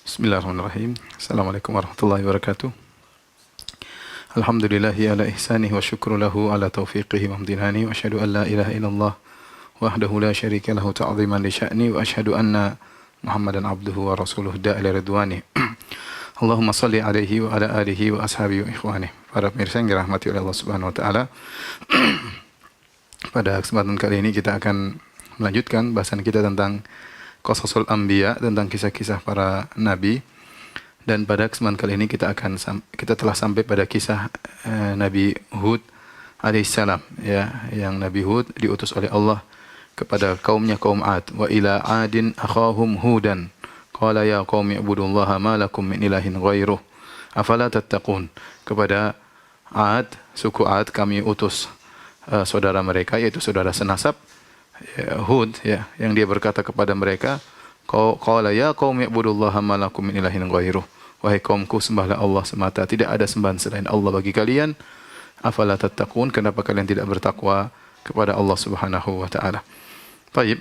Bismillahirrahmanirrahim. Assalamualaikum warahmatullahi wabarakatuh. Alhamdulillahi ala ihsanih wa syukru lahu ala taufiqihi wa amdinani wa asyhadu an la ilaha illallah wahdahu la syarika lahu ta'ziman li sya'ni wa asyhadu anna Muhammadan abduhu wa rasuluhu da'ila ridwani. Allahumma salli alaihi wa ala alihi wa ashabihi wa ikhwani. Para pemirsa yang dirahmati oleh Allah Subhanahu wa taala. Pada kesempatan kali ini kita akan melanjutkan bahasan kita tentang Qasasul Anbiya, tentang kisah-kisah para nabi. Dan pada kesempatan kali ini kita telah sampai pada kisah Nabi Hud alaihissalam, ya, yang Nabi Hud diutus oleh Allah kepada kaumnya, kaum Ad. Wa ila Adin akhahum Hudan qala ya qaumi ibudullaha ma lakum min ilahin ghairuh afala tattaqun. Kepada Ad, suku Ad, kami utus saudara mereka, yaitu saudara senasab Hud, ya, yang dia berkata kepada mereka, qala ya qaumi ibudullaha ma lakum min ilahin ghairuh, wahai kaumku, sembahlah Allah semata, tidak ada sembahan selain Allah bagi kalian. Afala tattaqun, kenapa kalian tidak bertakwa kepada Allah Subhanahu wa taala. Baik,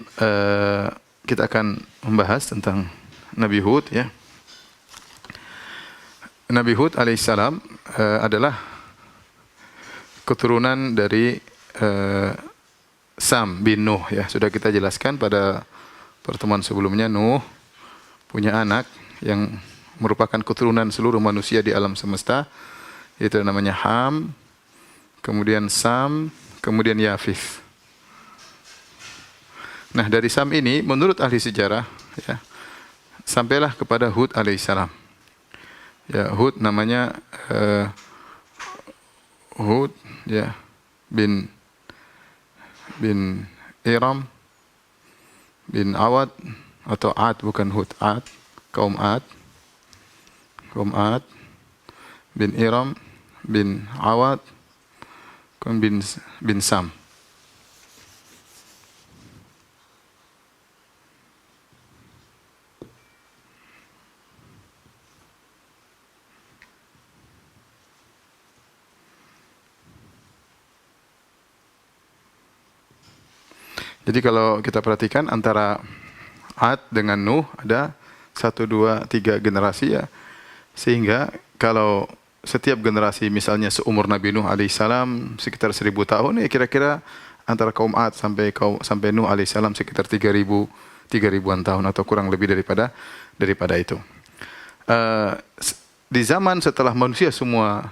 kita akan membahas tentang Nabi Hud, ya. Nabi Hud alaihissalam adalah keturunan dari Sam bin Nuh, ya. Sudah kita jelaskan pada pertemuan sebelumnya, Nuh punya anak yang merupakan keturunan seluruh manusia di alam semesta, yaitu namanya Ham, kemudian Sam, kemudian Yafith. Nah, dari Sam ini menurut ahli sejarah, ya, sampailah kepada Hud alaihissalam. Ya, Hud namanya Hud, ya, bin Iram bin Awad, atau Ad, bukan Hud, Ad, kaum Ad bin Iram bin Awad bin Sam. Jadi kalau kita perhatikan antara Ad dengan Nuh ada 1, 2, 3 generasi, ya. Sehingga kalau setiap generasi misalnya seumur Nabi Nuh alaihissalam sekitar 1000 tahun, ya kira-kira antara kaum Ad sampai Nuh alaihissalam sekitar 3000-an tahun, atau kurang lebih daripada itu. Di zaman setelah manusia semua,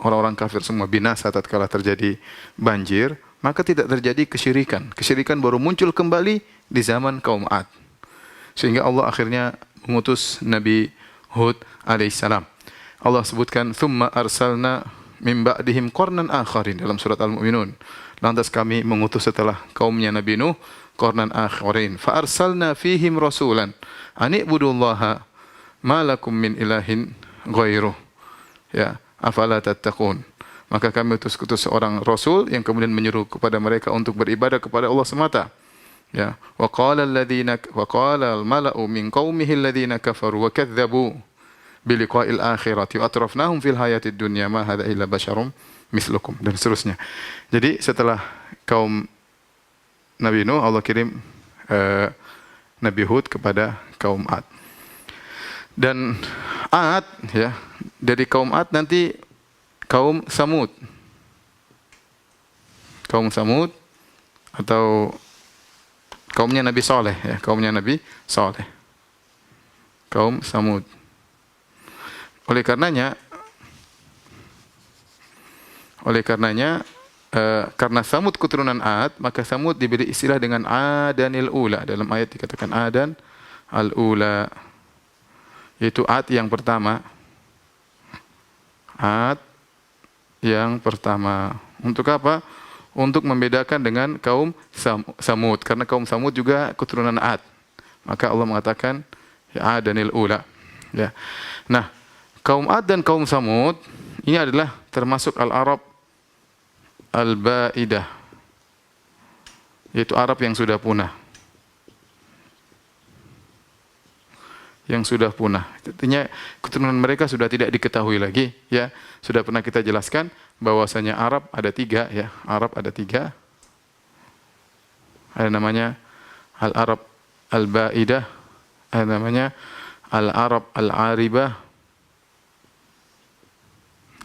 orang-orang kafir semua binasa tatkala terjadi banjir, maka tidak terjadi kesyirikan. Kesyirikan baru muncul kembali di zaman kaum Ad. Sehingga Allah akhirnya mengutus Nabi Hud alaihissalam. Allah sebutkan, "Tsumma arsalna min ba'dihim qarnan akharin" dalam surat Al-Mu'minun. Lantas kami mengutus setelah kaumnya Nabi Nuh qarnan akharin. Fa arsalna fihim rasulan an ibudullaha ma lakum min ilahin ghairuh. Ya, afala tattaqun. Maka kami utus seorang rasul yang kemudian menyuruh kepada mereka untuk beribadah kepada Allah semata. Ya, wa qala al-mala'u min qaumihi alladhina kafaru wa kadzdzabu bi liqa'il akhirati wa atrafnahum fil hayatid dunya ma hadza illa basyarum mislukum, dan seterusnya. Jadi setelah kaum Nabi Nuh, Allah kirim Nabi Hud kepada kaum Ad. Dan Ad, ya, dari kaum Ad nanti kaum Samud. Kaum Samud atau kaumnya Nabi Saleh, ya, kaumnya Nabi Saleh. Kaum Samud. Oleh karenanya karena Samud keturunan Ad, maka Samud diberi istilah dengan Adanil Ula. Dalam ayat dikatakan Adan al-Ula, yaitu Ad yang pertama. Ad yang pertama. Untuk apa? Untuk membedakan dengan kaum Samud, karena kaum Samud juga keturunan Ad. Maka Allah mengatakan ya Adanil Ula, ya. Nah, kaum Ad dan kaum Samud ini adalah termasuk al-Arab al-Ba'idah, yaitu Arab yang sudah punah. Yang sudah punah. Artinya keturunan mereka sudah tidak diketahui lagi, ya. Sudah pernah kita jelaskan bahwasanya Arab ada 3, ya. Arab ada 3. Ada namanya al-Arab al-Ba'idah, ada namanya Al-Arab Al-Aribah,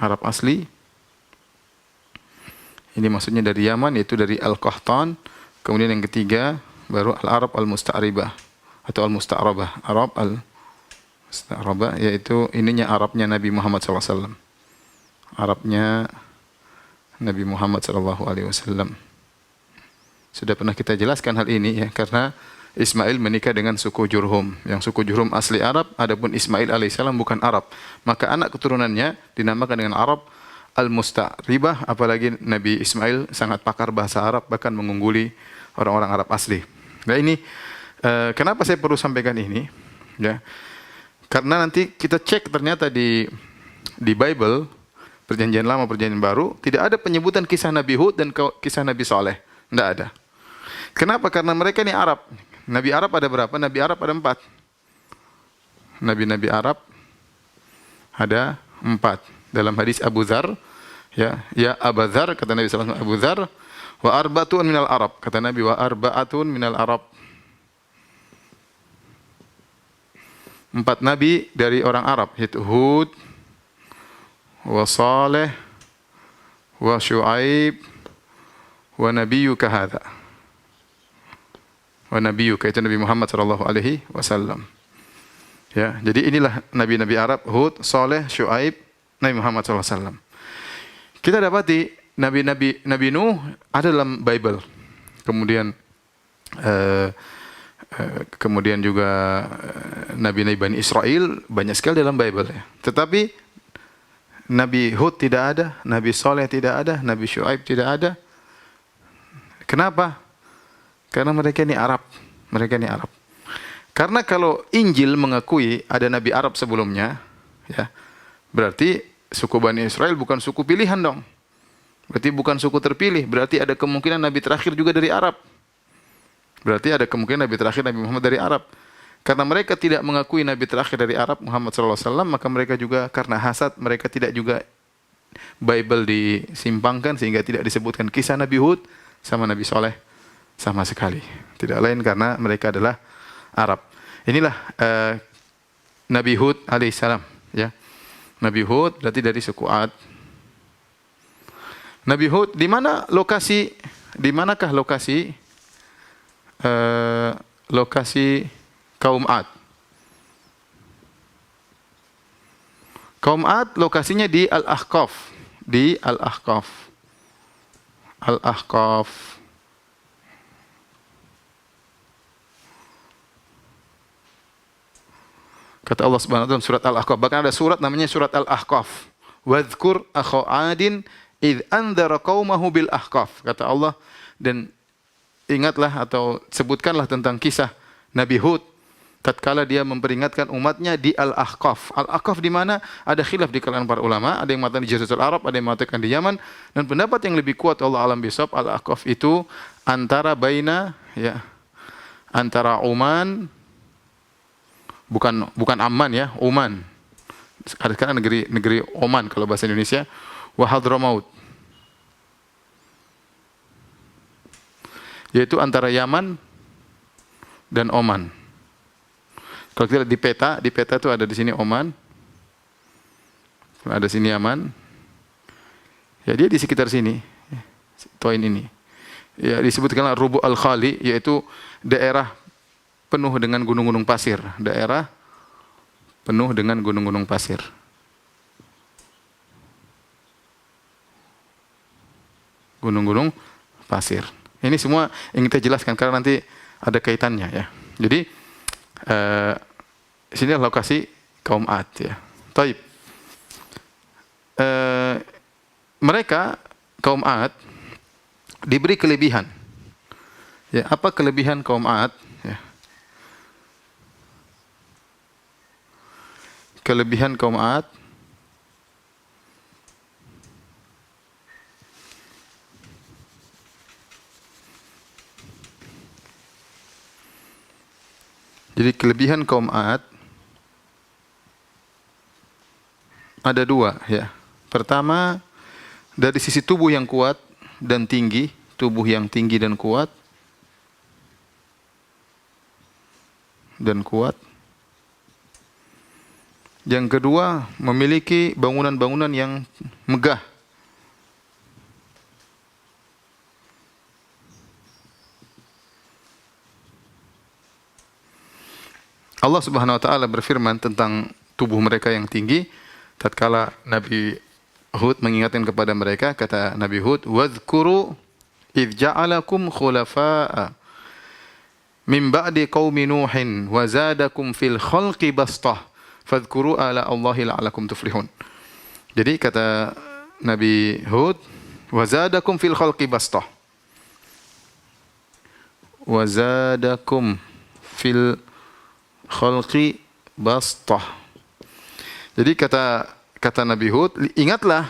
Arab asli. Ini maksudnya dari Yaman, yaitu dari Al-Qahtan. Kemudian yang ketiga baru Al-Arab Al-Musta'ribah atau Al-Musta'rabah. Arab Al-Musta'rabah yaitu ininya Arabnya Nabi Muhammad SAW. Arabnya Nabi Muhammad SAW. Sudah pernah kita jelaskan hal ini ya, karena Ismail menikah dengan suku Jurhum. Yang suku Jurhum asli Arab, adapun Ismail alaihissalam bukan Arab. Maka anak keturunannya dinamakan dengan Arab Al-Musta'ribah, apalagi Nabi Ismail sangat pakar bahasa Arab, bahkan mengungguli orang-orang Arab asli. Nah ini, kenapa saya perlu sampaikan ini? Ya, karena nanti kita cek ternyata di Bible, Perjanjian Lama, Perjanjian Baru, tidak ada penyebutan kisah Nabi Hud dan kisah Nabi Saleh. Tidak ada. Kenapa? Karena mereka ini Arab. Nabi Arab ada berapa? Nabi Arab ada 4. Nabi-Nabi Arab ada 4. Dalam hadis Abu Dzar, ya Abu Dzar, kata Nabi SAW, Abu Dzar, wa arba'atun minal Arab. Kata Nabi, wa arba'atun minal Arab. 4 Nabi dari orang Arab, yaitu Hud, wa Saleh, wa Syuaib, wa nabiyyuka hadza. Wa nabiyyuka itu Nabi Muhammad sallallahu alaihi wasallam. Ya, jadi inilah nabi-nabi Arab, Hud, Saleh, Syuaib, Nabi Muhammad sallallahu alaihi wasallam. Kita dapati Nabi Nuh ada dalam Bible. Kemudian juga nabi-nabi Bani Israel banyak sekali dalam Bible ya. Tetapi Nabi Hud tidak ada, Nabi Saleh tidak ada, Nabi Syuaib tidak ada. Kenapa? Karena mereka ini Arab. Mereka ini Arab. Karena kalau Injil mengakui ada Nabi Arab sebelumnya, ya, berarti suku Bani Israel bukan suku pilihan dong. Berarti bukan suku terpilih. Berarti ada kemungkinan Nabi terakhir juga dari Arab. Berarti ada kemungkinan Nabi terakhir Nabi Muhammad dari Arab. Karena mereka tidak mengakui Nabi terakhir dari Arab, Muhammad SAW, maka mereka juga karena hasad, mereka tidak juga Bible disimpangkan sehingga tidak disebutkan kisah Nabi Hud sama Nabi Saleh sama sekali. Tidak lain karena mereka adalah Arab. Inilah Nabi Hud alaihissalam. Ya. Nabi Hud berarti dari suku Ad. Nabi Hud di mana lokasi? Di manakah lokasi kaum Ad? Kaum Ad lokasinya di Al-Ahqaf. Di Al-Ahqaf. Al-Ahqaf. Kata Allah Subhanahu wa taala dalam surat Al-Ahqaf. Bahkan ada surat namanya surat Al-Ahqaf. Wadhkur akha 'adin id andzara qaumahu bil ahqaf. Kata Allah, dan ingatlah atau sebutkanlah tentang kisah Nabi Hud tatkala dia memperingatkan umatnya di Al-Ahqaf. Al-Ahqaf di mana? Ada khilaf di kalangan para ulama, ada yang mengatakan di Jazirah Arab, ada yang mengatakan di Yaman, dan pendapat yang lebih kuat Allah alam bisawab, Al-Ahqaf itu antara antara Oman, bukan Amman ya, Oman. Sekarang negeri Oman kalau bahasa Indonesia, wa Hadramaut. Yaitu antara Yaman dan Oman. Kalau kita lihat di peta itu ada di sini Oman, ada sini Yaman. Ya dia di sekitar sini, Toin ini. Ya disebutkanlah Rubu al-Khali, yaitu daerah penuh dengan gunung-gunung pasir. Daerah penuh dengan gunung-gunung pasir. Gunung-gunung pasir. Ini semua yang kita jelaskan karena nanti ada kaitannya ya. Jadi sini lokasi kaum Ad ya. Taib. Mereka kaum Ad diberi kelebihan. Ya, apa kelebihan kaum Ad? Ya. Kelebihan kaum Ad. Jadi kelebihan kaum Ad ada 2 ya. Pertama, dari sisi tubuh yang kuat dan tinggi, tubuh yang tinggi dan kuat. Yang kedua, memiliki bangunan-bangunan yang megah. Allah Subhanahu wa taala berfirman tentang tubuh mereka yang tinggi tatkala Nabi Hud mengingatkan kepada mereka, kata Nabi Hud, "Wadhkuru idz ja'alakum khulafa'a min ba'di qaumi Nuhin wa zadakum fil khalqi bastah fadhkuru ala Allahi la'alakum tuflihun." Jadi kata Nabi Hud, "Wa zadakum fil khalqi bastah." Wa zadakum fil khalqi bastah. Jadi kata Nabi Hud, ingatlah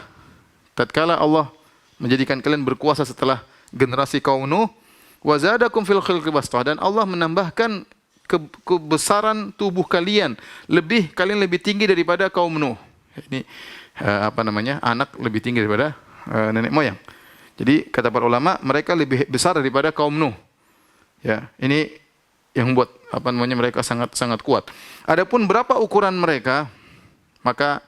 tatkala Allah menjadikan kalian berkuasa setelah generasi kaum Nuh, wa zadakum fil khalqi bastah, dan Allah menambahkan kebesaran tubuh kalian, kalian lebih tinggi daripada kaum Nuh. Ini anak lebih tinggi daripada nenek moyang. Jadi kata para ulama, mereka lebih besar daripada kaum Nuh. Ya, ini yang membuat mereka sangat kuat. Adapun berapa ukuran mereka, maka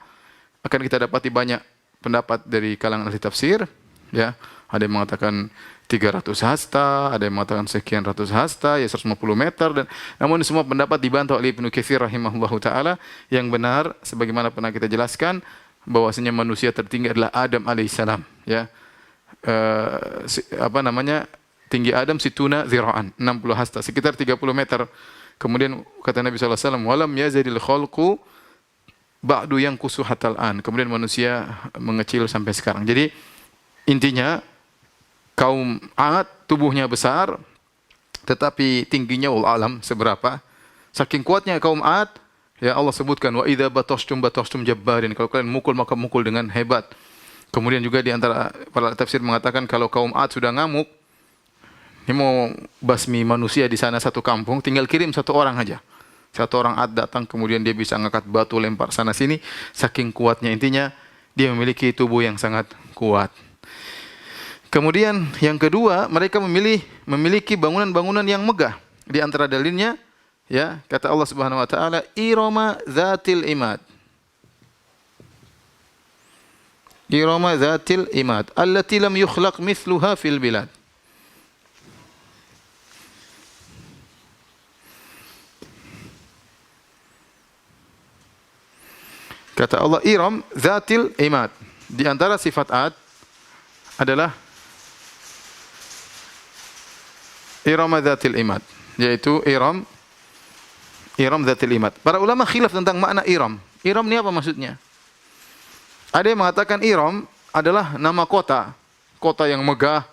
akan kita dapati banyak pendapat dari kalangan ahli tafsir, ya. Ada yang mengatakan 300 hasta, ada yang mengatakan sekian ratus hasta, ya 150 meter, dan namun semua pendapat dibantah oleh Ibnu Katsir rahimahullahu taala. Yang benar sebagaimana pernah kita jelaskan bahwasanya manusia tertinggi adalah Adam alaihissalam, ya. Tinggi Adam situna zira'an, 60 hasta, sekitar 30 meter. Kemudian kata Nabi SAW, walam yazidil khalqu ba'du yanqusu hatal an. Kemudian manusia mengecil sampai sekarang. Jadi intinya kaum Ad tubuhnya besar, tetapi tingginya wallahu alam seberapa. Saking kuatnya kaum Ad, ya Allah sebutkan, wa idza batashtum jabbarin. Kalau kalian mukul maka mukul dengan hebat. Kemudian juga di antara para tafsir mengatakan kalau kaum Ad sudah ngamuk, ini mau basmi manusia di sana satu kampung, tinggal kirim satu orang aja. Satu orang Ad datang, kemudian dia bisa ngangkat batu, lempar sana sini, saking kuatnya. Intinya dia memiliki tubuh yang sangat kuat. Kemudian yang kedua, mereka memiliki bangunan-bangunan yang megah. Di antara dalilnya, ya, kata Allah Subhanahu wa taala, Irama dzatil imad. Irama dzatil imad, allati lam yukhlaq mithluha fil bilad. Kata Allah, Iram Zatil Imad. Di antara sifat Ad adalah Iram Zatil Imad, yaitu Iram Zatil Imad. Para ulama khilaf tentang makna Iram. Iram ini apa maksudnya? Ada yang mengatakan Iram adalah nama kota yang megah.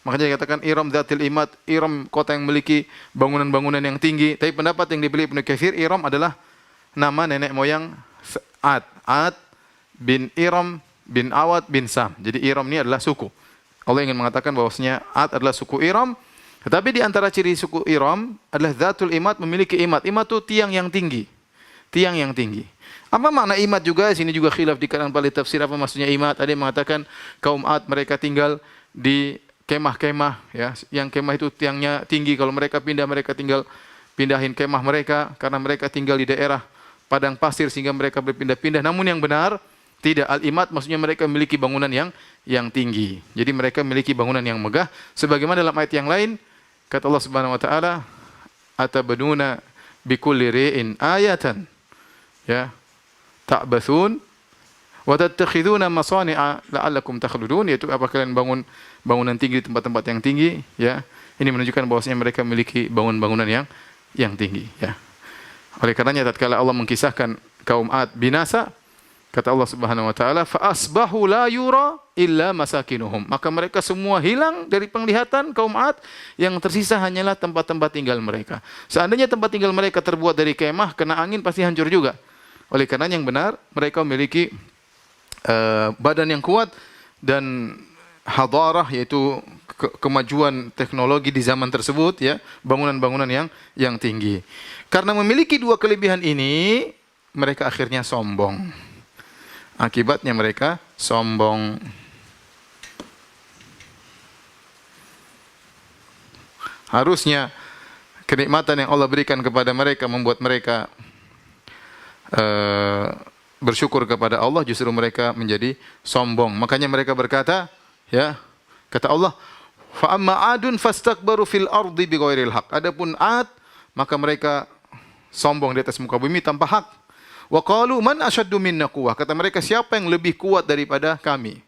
Makanya dikatakan Iram Zatil Imad, Iram kota yang memiliki bangunan-bangunan yang tinggi. Tapi pendapat yang dipilih Ibnu Katsir, Iram adalah nama nenek moyang Ad bin Iram bin Awad bin Sam. Jadi Iram ini adalah suku. Allah ingin mengatakan bahwasanya Ad adalah suku Iram. Tetapi di antara ciri suku Iram adalah Zatul Imad, memiliki imad. Imad itu tiang yang tinggi. Tiang yang tinggi. Apa makna imad juga? Sini juga khilaf di kalangan ahli tafsir apa maksudnya imad. Ada yang mengatakan kaum Ad mereka tinggal di kemah-kemah, ya. Yang kemah itu tiangnya tinggi. Kalau mereka pindah, mereka tinggal pindahin kemah mereka karena mereka tinggal di daerah padang pasir sehingga mereka berpindah-pindah. Namun yang benar tidak, al-imad maksudnya mereka memiliki bangunan yang tinggi. Jadi mereka memiliki bangunan yang megah. Sebagaimana dalam ayat yang lain kata Allah Subhanahu wa taala, atabaduna bikulli ri'in ayatan, ya, ta'bathun wa tattakhiduna masani'a la'allakum takhludun, yaitu apa kalian bangun bangunan tinggi di tempat-tempat yang tinggi, ya. Ini menunjukkan bahwasanya mereka memiliki bangunan-bangunan yang tinggi, ya. Oleh karenanya tatkala Allah mengkisahkan kaum Ad binasa, kata Allah Subhanahu wa taala, fa asbahu la yura illa masakinuhum. Maka mereka semua hilang dari penglihatan kaum Ad, yang tersisa hanyalah tempat-tempat tinggal mereka. Seandainya tempat tinggal mereka terbuat dari kemah, kena angin pasti hancur juga. Oleh karenanya yang benar, mereka memiliki badan yang kuat dan hadarah, yaitu kemajuan teknologi di zaman tersebut, ya, bangunan-bangunan yang tinggi. Karena memiliki dua kelebihan ini, mereka akhirnya sombong. Akibatnya mereka sombong. Harusnya kenikmatan yang Allah berikan kepada mereka membuat mereka bersyukur kepada Allah, justru mereka menjadi sombong. Makanya mereka berkata, ya, kata Allah, fa amma adun fastakbaru fil ardi bighairil haq. Adapun Ad, maka mereka sombong di atas muka bumi tanpa hak. Wa qalu man asyaddu minna quwwah. Kata mereka, siapa yang lebih kuat daripada kami?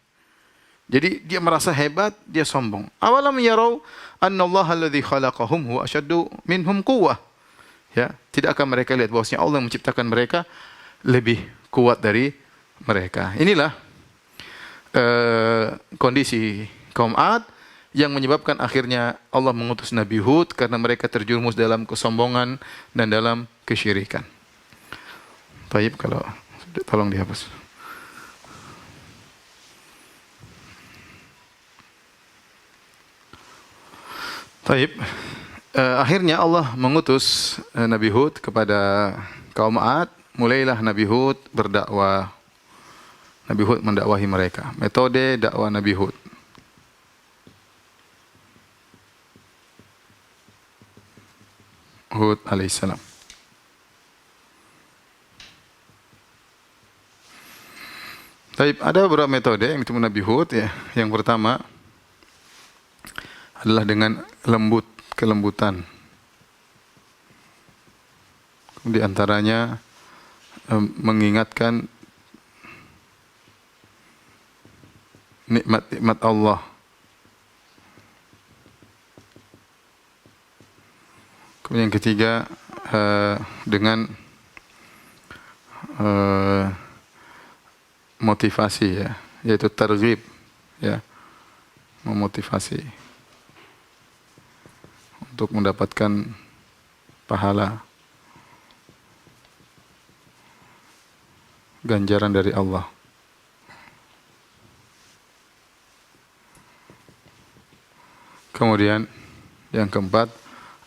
Jadi dia merasa hebat, dia sombong. Awalam yarau annallaha alladzi khalaqahum huwa asyaddu minhum quwwah. Ya, tidakkah mereka lihat bahwasanya Allah yang menciptakan mereka lebih kuat dari mereka. Inilah kondisi kaum Ad yang menyebabkan akhirnya Allah mengutus Nabi Hud karena mereka terjerumus dalam kesombongan dan dalam kesyirikan. Baik, kalau tolong dihapus. Baik, akhirnya Allah mengutus Nabi Hud kepada kaum Ad. Mulailah Nabi Hud berdakwah. Nabi Hud mendakwahi mereka. Metode dakwah Nabi Hud. Hud alaihissalam. Baik, ada beberapa metode yang ditemui Nabi Hud, ya. Yang pertama adalah dengan kelembutan. Di antaranya mengingatkan nikmat-nikmat Allah. Kemudian yang ketiga dengan motivasi, ya, yaitu targhib, ya, memotivasi untuk mendapatkan pahala, ganjaran dari Allah. Kemudian yang keempat,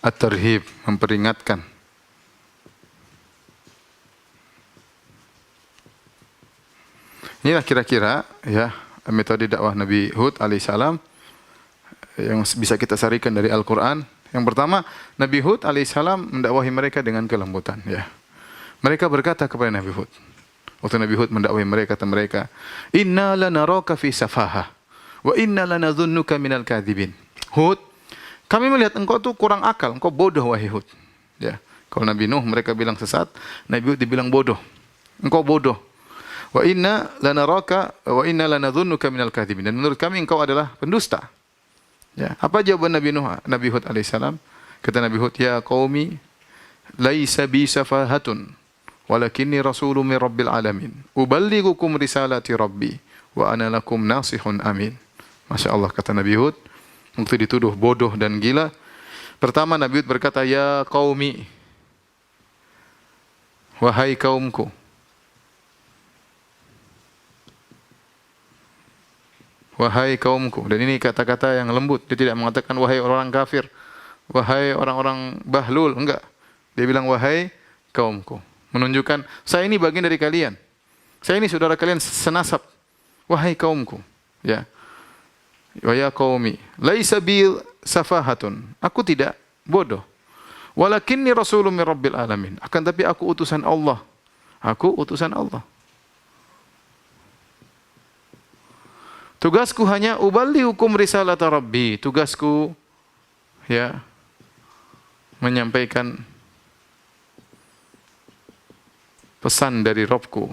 at-tarhib, memperingatkan. Inilah kira-kira, ya, metode dakwah Nabi Hud alaihissalam yang bisa kita sarikan dari Al-Quran. Yang pertama, Nabi Hud alaihissalam mendakwahi mereka dengan kelembutan. Ya, mereka berkata kepada Nabi Hud, waktu Nabi Hud mendakwahi mereka, kata mereka, Inna lanaraka fi safahah, wa inna lanadhunnuka minal kadhibin. Hud, kami melihat engkau tuh kurang akal, engkau bodoh wahai Hud. Ya, kalau Nabi Nuh mereka bilang sesat, Nabi Hud dibilang bodoh. Engkau bodoh. Wa inna lanaraka wa inna lanadhunnuka minal kadhibin. Dan menurut kami engkau adalah pendusta. Ya, apa jawaban Nabi Hud alaihissalam? Kata Nabi Hud, ya qaumi laisa bi safahatun walakinni rasulun min rabbil alamin. Uballighukum risalati rabbi wa ana lakum nasihun amin. Masya Allah, kata Nabi Hud waktu dituduh bodoh dan gila. Pertama Nabi Hud berkata, ya qaumi, wahai kaumku. Wahai kaumku. Dan ini kata-kata yang lembut. Dia tidak mengatakan wahai orang kafir, wahai orang-orang bahlul, enggak. Dia bilang wahai kaumku. Menunjukkan saya ini bagian dari kalian. Saya ini saudara kalian senasab. Wahai kaumku. Ya. Wa ya qaumi, laisa bi safahatun. Aku tidak bodoh. Walakinni rasulun min rabbil alamin. Akan tapi aku utusan Allah. Aku utusan Allah. Tugasku hanya uballighukum risalata rabbi. Tugasku, ya, menyampaikan pesan dari Rabbku.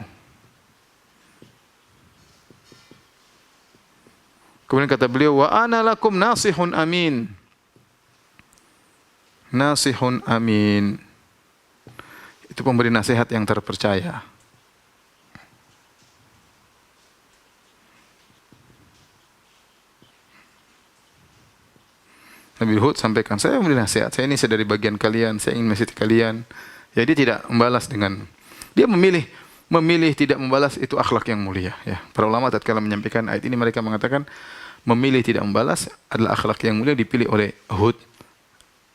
Kemudian kata beliau, wa ana lakum nasihun amin. Nasihun amin. Itu pemberi nasihat yang terpercaya. Nabi Hud sampaikan, saya memberi nasihat, saya ini dari bagian kalian, saya ingin menasihati kalian. Jadi tidak membalas dengan, dia memilih tidak membalas, itu akhlak yang mulia. Ya, para ulama tatkala menyampaikan ayat ini mereka mengatakan memilih tidak membalas adalah akhlak yang mulia dipilih oleh Hud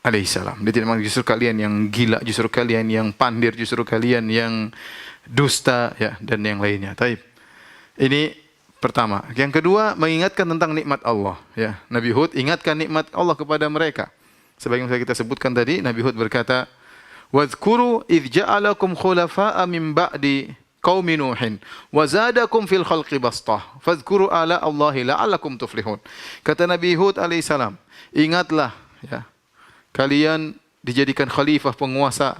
alaihissalam. Dia tidak mengatakan justru kalian yang gila, justru kalian yang pandir, justru kalian yang dusta, ya, dan yang lainnya. Taib. Ini pertama. Yang kedua, mengingatkan tentang nikmat Allah. Ya, Nabi Hud ingatkan nikmat Allah kepada mereka. Sebagaimana kita sebutkan tadi, Nabi Hud berkata, "Wadhkuru idh ja'alakum khulafa'a min ba'di qaumi Nuhin wa zadakum fil khalqi bastah fadhkuru ala Allahi la'allakum tuflihun. Kata Nabi Hud alaihissalam, ingatlah ya, kalian dijadikan khalifah penguasa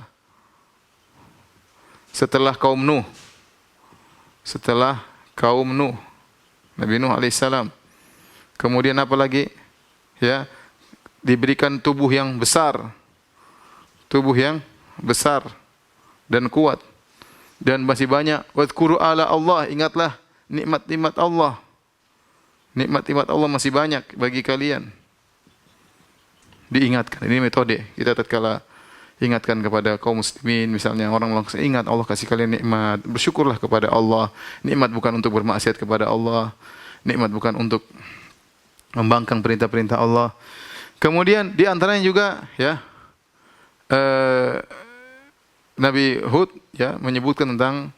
setelah kaum Nuh. Setelah kaum Nuh, Nabi Nuh alaihissalam. Kemudian apa lagi? Ya, diberikan tubuh yang besar. Tubuh yang besar dan kuat. Dan masih banyak. Wadhkuru ala Allah, ingatlah nikmat-nikmat Allah. Nikmat-nikmat Allah masih banyak bagi kalian. Diingatkan. Ini metode. Kita tatkala ingatkan kepada kaum muslimin, misalnya orang langsung ingat Allah kasih kalian nikmat, bersyukurlah kepada Allah. Nikmat bukan untuk bermaksiat kepada Allah. Nikmat bukan untuk membangkang perintah-perintah Allah. Kemudian di antaranya juga ya Nabi Hud ya menyebutkan tentang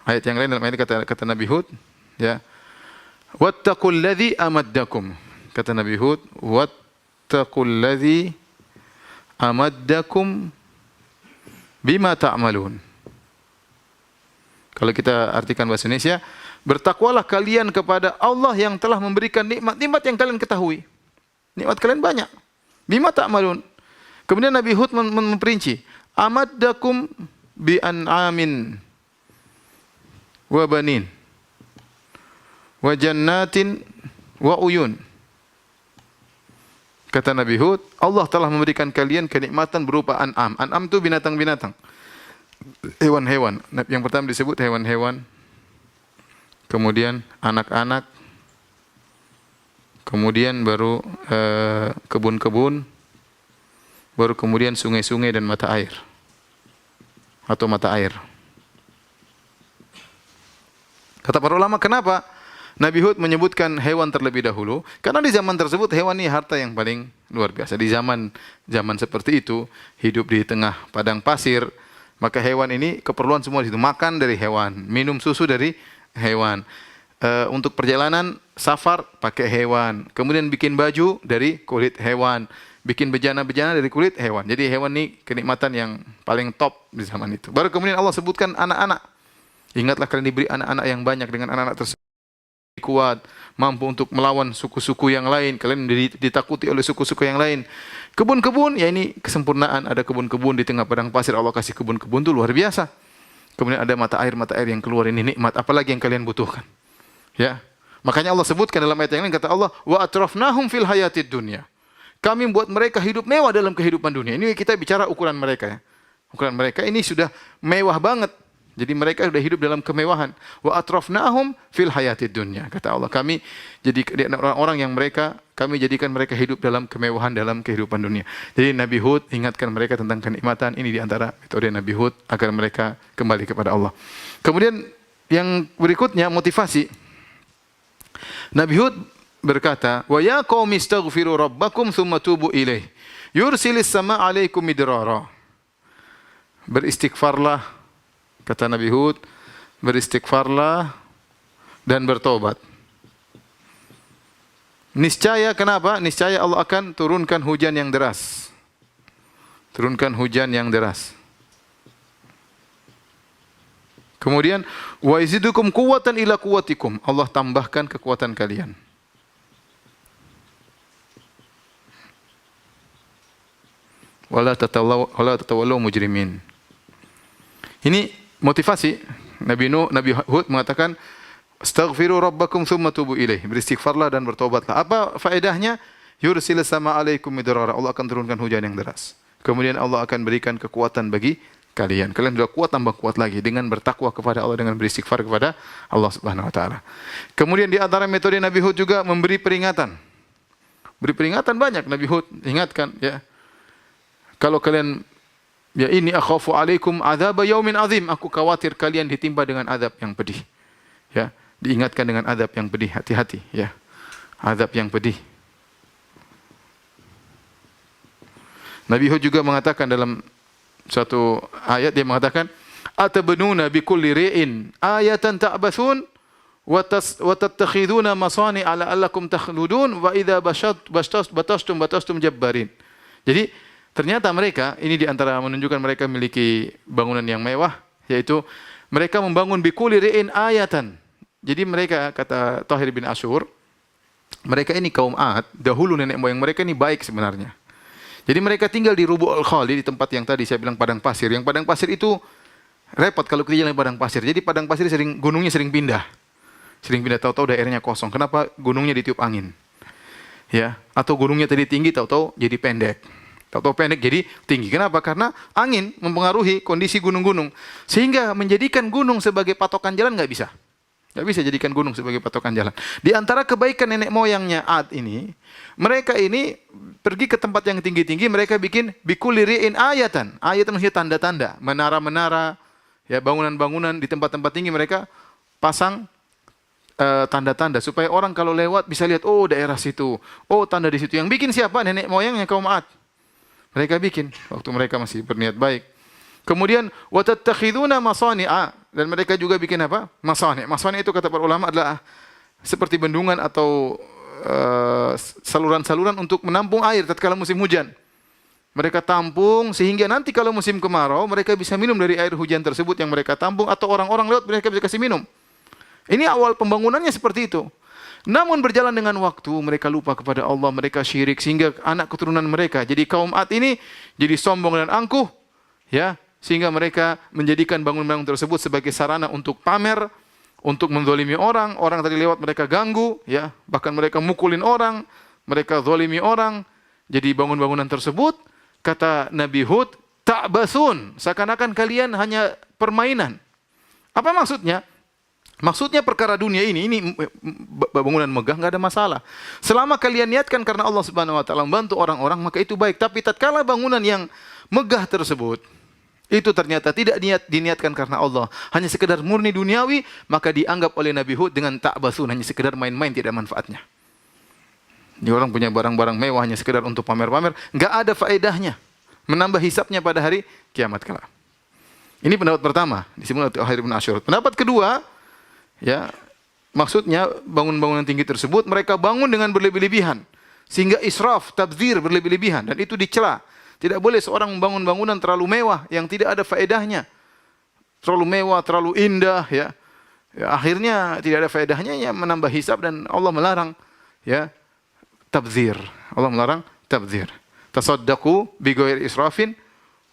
ayat yang lain. Dalam ayat kata Nabi Hud ya, wattaqul ladzi amaddakum. Kata Nabi Hud, wattaqul ladzi amaddakum bima ta'malun. Kalau kita artikan bahasa Indonesia, bertakwalah kalian kepada Allah yang telah memberikan nikmat-nikmat yang kalian ketahui. Nikmat kalian banyak. Bima ta'malun. Kemudian Nabi Hud memperinci, amaddakum bi an'amin wa banin wa jannatin wa uyun. Kata Nabi Hud, Allah telah memberikan kalian kenikmatan berupa an'am. An'am itu binatang-binatang, hewan-hewan. Yang pertama disebut hewan-hewan, kemudian anak-anak, kemudian baru kebun-kebun, baru kemudian sungai-sungai dan mata air atau mata air. Kata para ulama, kenapa Nabi Hud menyebutkan hewan terlebih dahulu? Karena di zaman tersebut hewan ini harta yang paling luar biasa. Di zaman seperti itu, hidup di tengah padang pasir, maka hewan ini keperluan semua di situ. Makan dari hewan, minum susu dari hewan. Untuk perjalanan safar pakai hewan. Kemudian bikin baju dari kulit hewan. Bikin bejana-bejana dari kulit hewan. Jadi hewan ini kenikmatan yang paling top di zaman itu. Baru kemudian Allah sebutkan anak-anak. Ingatlah kalian diberi anak-anak yang banyak, dengan anak-anak tersebut kuat, mampu untuk melawan suku-suku yang lain. Kalian ditakuti oleh suku-suku yang lain. Kebun-kebun, ya ini kesempurnaan. Ada kebun-kebun di tengah padang pasir. Allah kasih kebun-kebun itu luar biasa. Kemudian ada mata air yang keluar, ini nikmat. Apalagi yang kalian butuhkan. Ya, makanya Allah sebutkan dalam ayat yang lain, kata Allah, wa atrafnahum fil hayatid dunya. Kami buat mereka hidup mewah dalam kehidupan dunia. Ini kita bicara ukuran mereka ya. Ukuran mereka ini sudah mewah banget. Jadi mereka sudah hidup dalam kemewahan. Wa atrafnahum fil hayatid dunya. Kata Allah, kami jadi orang-orang yang kami jadikan mereka hidup dalam kemewahan dalam kehidupan dunia. Jadi Nabi Hud ingatkan mereka tentang kenikmatan. Ini di antara metode Nabi Hud agar mereka kembali kepada Allah. Kemudian yang berikutnya motivasi. Nabi Hud berkata, wa ya qaumi astaghfiru rabbakum tsumma tubu ilaih yursilis sama alaikum midrara. Beristighfarlah, kata Nabi Hud, beristighfarlah dan bertobat. Niscaya, kenapa? Niscaya Allah akan turunkan hujan yang deras. Turunkan hujan yang deras. Kemudian wa yazidukum quwwatan ila quwwatikum. Allah tambahkan kekuatan kalian. Wala tatawallaw mujrimin. Ini motivasi. Nabi Hud mengatakan, astaghfiru rabbakum tsumma tubu ilaih. Beristighfarlah dan bertobatlah. Apa faedahnya? Yursilis sama alaikum midrara. Allah akan turunkan hujan yang deras. Kemudian Allah akan berikan kekuatan bagi kalian. Kalian sudah kuat, tambah kuat lagi dengan bertakwa kepada Allah, dengan beristighfar kepada Allah Subhanahu wa taala. Kemudian di antara metode Nabi Hud juga memberi peringatan. Beri peringatan banyak Nabi Hud, ingatkan ya. Kalau kalian, ya ini akhafu alaikum adzab yaumin azim, aku khawatir kalian ditimpa dengan azab yang pedih. Ya, diingatkan dengan azab yang pedih, hati-hati ya. Azab yang pedih. Nabi Hud juga mengatakan dalam suatu ayat, dia mengatakan, atabnuna bikulli ri'in ayatan ta'basun wa tattakhiduna masani ala allakum takhludun wa idza batastum jabbarin. Jadi ternyata mereka, ini diantara menunjukkan mereka memiliki bangunan yang mewah, yaitu Mereka membangun bikulli ri'in ayatan. Jadi mereka, kata Tahir bin Asyur, mereka ini kaum Ad, dahulu nenek moyang mereka ini baik sebenarnya. Jadi mereka tinggal di Rubu' al-Khali, di tempat yang tadi saya bilang padang pasir. Yang padang pasir itu repot kalau kita jalan di padang pasir. Jadi padang pasir gunungnya sering pindah. Sering pindah, tahu-tahu daerahnya kosong. Kenapa? Gunungnya ditiup angin. Ya, atau gunungnya tadi tinggi, tahu-tahu jadi pendek. Tahu-tahu pendek jadi tinggi. Kenapa? Karena angin mempengaruhi kondisi gunung-gunung. Sehingga menjadikan gunung sebagai patokan jalan nggak bisa. Nggak bisa jadikan gunung sebagai patokan jalan. Di antara kebaikan nenek moyangnya Ad ini, mereka ini pergi ke tempat yang tinggi-tinggi, mereka bikin bikulli ri'in ayatan. Ayatan maksudnya tanda-tanda, menara-menara, ya, bangunan-bangunan di tempat-tempat tinggi mereka pasang tanda-tanda supaya orang kalau lewat bisa lihat, oh daerah situ, oh tanda di situ. Yang bikin siapa? Nenek moyangnya kaum Ad. Mereka bikin waktu mereka masih berniat baik. Kemudian wa tattakhiduna masani'a, dan mereka juga bikin apa? Masani'. Masani' itu kata para ulama adalah seperti bendungan atau saluran-saluran untuk menampung air tatkala musim hujan. Mereka tampung sehingga nanti kalau musim kemarau mereka bisa minum dari air hujan tersebut yang mereka tampung, atau orang-orang lewat mereka bisa kasih minum. Ini awal pembangunannya seperti itu. Namun berjalan dengan waktu mereka lupa kepada Allah, mereka syirik sehingga anak keturunan mereka. Jadi kaum Ad ini jadi sombong dan angkuh, ya, sehingga mereka menjadikan bangunan-bangunan tersebut sebagai sarana untuk pamer, untuk menzalimi orang. Orang tadi lewat mereka ganggu, ya, bahkan mereka mukulin orang, mereka zalimi orang. Jadi bangunan-bangunan tersebut, kata Nabi Hud, ta'basun, seakan-akan kalian hanya permainan. Apa maksudnya? Maksudnya perkara dunia ini bangunan megah nggak ada masalah. Selama kalian niatkan karena Allah Subhanahu wa taala membantu orang-orang, maka itu baik. Tapi tatkala bangunan yang megah tersebut itu ternyata tidak diniatkan karena Allah, hanya sekedar murni duniawi, maka dianggap oleh Nabi Hud dengan ta'basun, hanya sekedar main-main, tidak manfaatnya. Ini orang punya barang-barang mewah hanya sekedar untuk pamer-pamer, nggak ada faedahnya, menambah hisapnya pada hari kiamat kelak. Ini pendapat pertama, disebut oleh Tahir bin Asyur. Pendapat kedua, ya, maksudnya bangunan-bangunan tinggi tersebut mereka bangun dengan berlebih-lebihan sehingga israf, tabdzir, berlebih-lebihan, dan itu dicela. Tidak boleh seorang membangun bangunan terlalu mewah yang tidak ada faedahnya. Terlalu mewah, terlalu indah, ya. Ya, akhirnya tidak ada faedahnya, ya, menambah hisab, dan Allah melarang, ya, tabdzir. Allah melarang tabdzir. Tasaddaqu bi ghairi israfin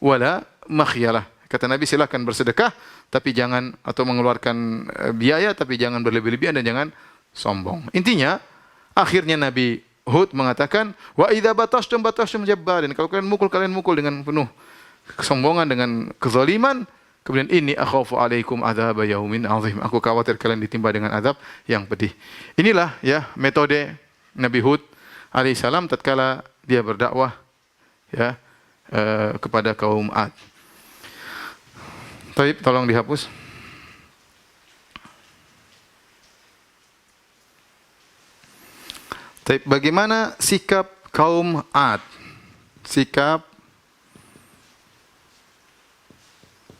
wala makhyalah. Kata Nabi, silakan bersedekah tapi jangan, atau mengeluarkan biaya tapi jangan berlebih-lebihan dan jangan sombong. Intinya akhirnya Nabi Hud mengatakan, wa idza batashtum jabbarin, kalau kalian mukul dengan penuh kesombongan, dengan kezaliman. Kemudian ini akhafu alaikum adzab yaumin azim, aku khawatir kalian ditimpa dengan azab yang pedih. Inilah, ya, metode Nabi Hud alaihissalam tatkala dia berdakwah, ya, kepada kaum Ad. Baik, tolong dihapus. Baik, bagaimana sikap kaum Ad? Sikap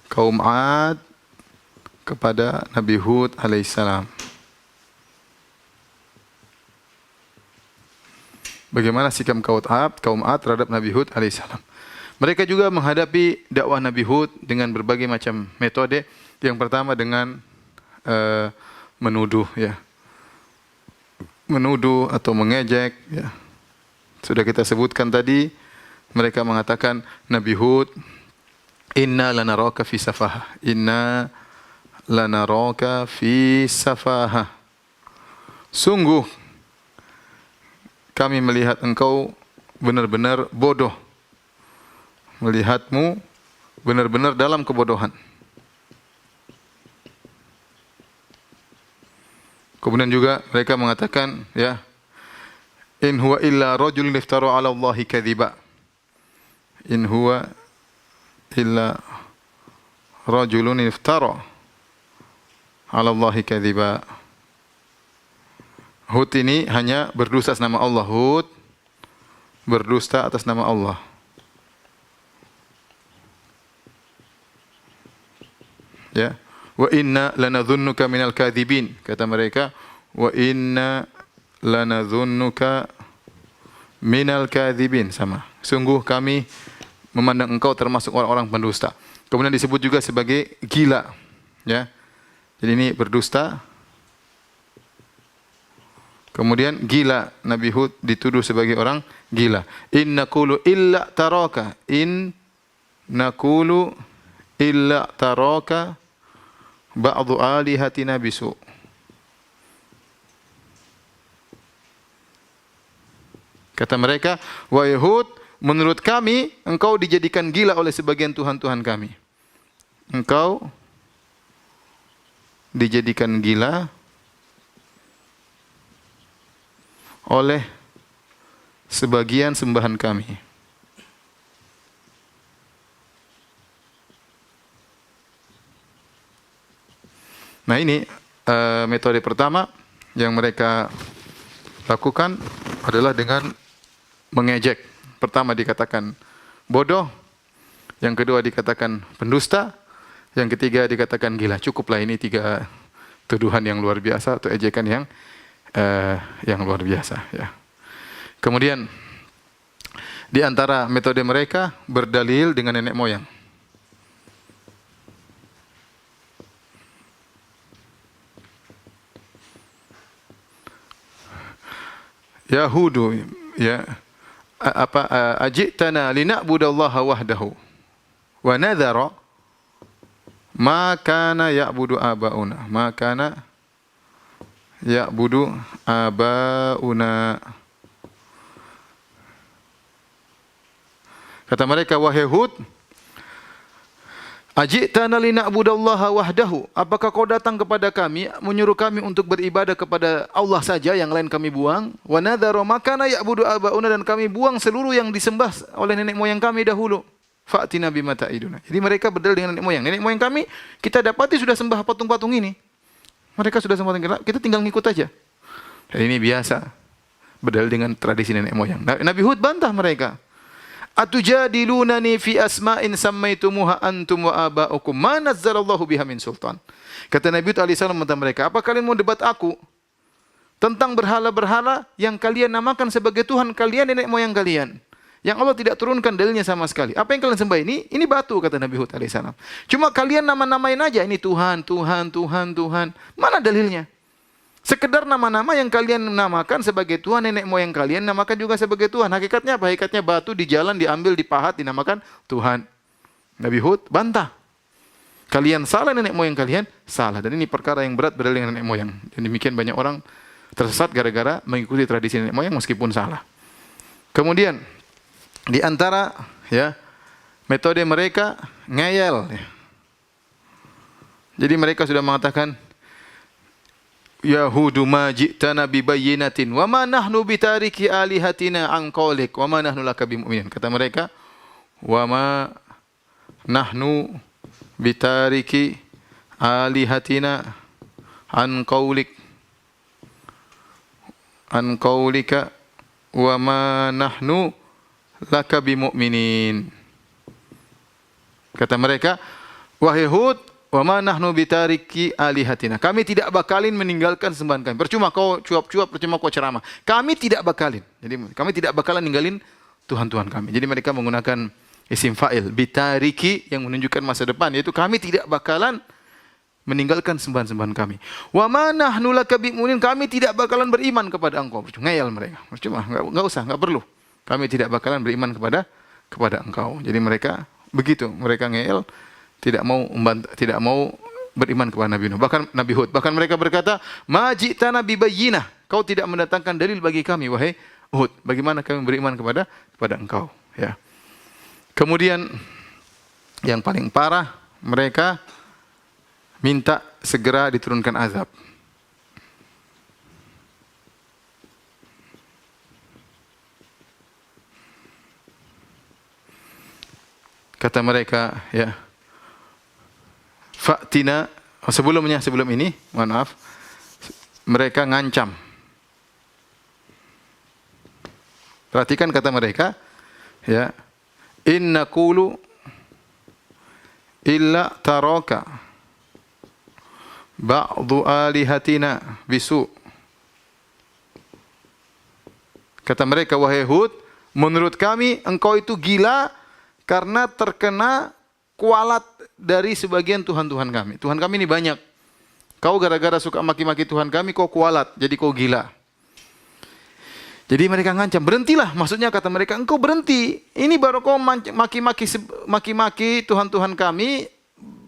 kaum Ad kepada Nabi Hud alaihissalam. Bagaimana sikap kaum Ad terhadap Nabi Hud alaihissalam? Mereka juga menghadapi dakwah Nabi Hud dengan berbagai macam metode. Yang pertama dengan menuduh, ya, menuduh atau mengejek, ya. Sudah kita sebutkan tadi, mereka mengatakan Nabi Hud, inna lanaraka fi safahah, inna lanaraka fi safahah, sungguh kami melihat engkau benar-benar bodoh, melihatmu benar-benar dalam kebodohan. Kemudian juga mereka mengatakan, ya, in huwa illa rajulun iftara 'ala Allahi kadhiba. In huwa illa rajulun iftara 'ala Allahi kadhiba. Hud ini hanya berdusta atas nama Allah. Hud berdusta atas nama Allah. Ya, wa inna lanadhunnuka minal kadhibin, kata mereka, wa inna lanadhunnuka minal kadhibin, sama, sungguh kami memandang engkau termasuk orang-orang pendusta. Kemudian disebut juga sebagai gila, ya. Jadi ini berdusta. Kemudian gila, Nabi Hud dituduh sebagai orang gila. In naqulu illa taraka, in naqulu illa taraka ba'du alihatina bisu. Kata mereka, wahai Hud, menurut kami engkau dijadikan gila oleh sebagian tuhan-tuhan kami. Engkau dijadikan gila oleh sebagian sembahan kami. Nah ini metode pertama yang mereka lakukan adalah dengan mengejek. Pertama dikatakan bodoh, yang kedua dikatakan pendusta, yang ketiga dikatakan gila. Cukuplah ini 3 tuduhan yang luar biasa atau ejekan yang luar biasa. Ya. Kemudian di antara metode mereka berdalil dengan nenek moyang. Yahudu, ya, ajitana lina'budallaha wahdahu wa nadhara ma kana ya'budu abauna, ma kana ya'budu abauna. Kata mereka, wahai Hud, ajitana lina'budallaha wahdahu, apakah kau datang kepada kami menyuruh kami untuk beribadah kepada Allah saja, yang lain kami buang? Wa nadhara ma kana ya'budu abauna, dan kami buang seluruh yang disembah oleh nenek moyang kami dahulu. Fa'tina bima ta'iduna. Jadi mereka berdalil dengan nenek moyang. Nenek moyang kami kita dapati sudah sembah patung-patung ini. Mereka sudah sembah patung, kita tinggal ngikut aja. Dan ini biasa berdalil dengan tradisi nenek moyang. Nabi Hud bantah mereka. Atujadilunani fi asma'in sammaitumuha antum wa aba'ukum ma nazzalallahu biha min sultan. Kata Nabi Hud alaihissalam kepada mereka, apa kalian mau debat aku tentang berhala-berhala yang kalian namakan sebagai Tuhan kalian, nenek moyang kalian, yang Allah tidak turunkan dalilnya sama sekali? Apa yang kalian sembah ini batu, kata Nabi Hud alaihissalam. Cuma kalian nama-namain aja, ini Tuhan, Tuhan, Tuhan, Tuhan. Mana dalilnya? Sekedar nama-nama yang kalian namakan sebagai Tuhan, nenek moyang kalian namakan juga sebagai Tuhan. Hakikatnya apa? Hakikatnya batu di jalan diambil, dipahat, dinamakan Tuhan. Nabi Hud bantah. Kalian salah, nenek moyang kalian salah. Dan ini perkara yang berat berdalil dengan nenek moyang. Dan demikian banyak orang tersesat gara-gara mengikuti tradisi nenek moyang meskipun salah. Kemudian di antara metode mereka ngeyel. Jadi mereka sudah mengatakan, Yahudu ma ji'tana bi bayyinatin wa ma nahnu bitariki alihatina an qawlik wa ma nahnu laka bimu'minin. Kata mereka, wa ma nahnu bitariki alihatina an qawlik an qawlika wa ma nahnu laka bimu'minin. Kata mereka, wahai Hud, wa ma nahnu bitariki alihatina, kami tidak bakalin meninggalkan sembahan kami. Percuma kau cuap-cuap, percuma kau ceramah. Kami tidak bakalin. Jadi kami tidak bakalan ninggalin Tuhan-Tuhan kami. Jadi mereka menggunakan isim fa'il bitariki yang menunjukkan masa depan, yaitu kami tidak bakalan meninggalkan sembahan-sembahan kami. Wa ma nahnu laka bimu'minin, kami tidak bakalan beriman kepada engkau. Ngeyel mereka. Percuma, enggak usah, enggak perlu. Kami tidak bakalan beriman kepada engkau. Jadi mereka begitu, mereka ngeyel, tidak mau beriman kepada Nabi Nuh. Bahkan Nabi Hud, bahkan mereka berkata, ma ji'tana bi bayyinah, kau tidak mendatangkan dalil bagi kami wahai Hud. Bagaimana kami beriman kepada engkau, ya. Kemudian yang paling parah, mereka minta segera diturunkan azab. Kata mereka, ya, fa'tina, sebelum ini, mohon maaf, mereka ngancam. Perhatikan kata mereka, ya, inna qulu illa taraka ba'du alihatina bisu. Kata mereka, wahai Hud, menurut kami engkau itu gila karena terkena kualat dari sebagian Tuhan-Tuhan kami. Tuhan kami ini banyak. Kau gara-gara suka maki-maki Tuhan kami, kau kualat, jadi kau gila. Jadi mereka ngancam, berhentilah. Maksudnya kata mereka, engkau berhenti. Ini baru kau maki-maki Tuhan-Tuhan kami,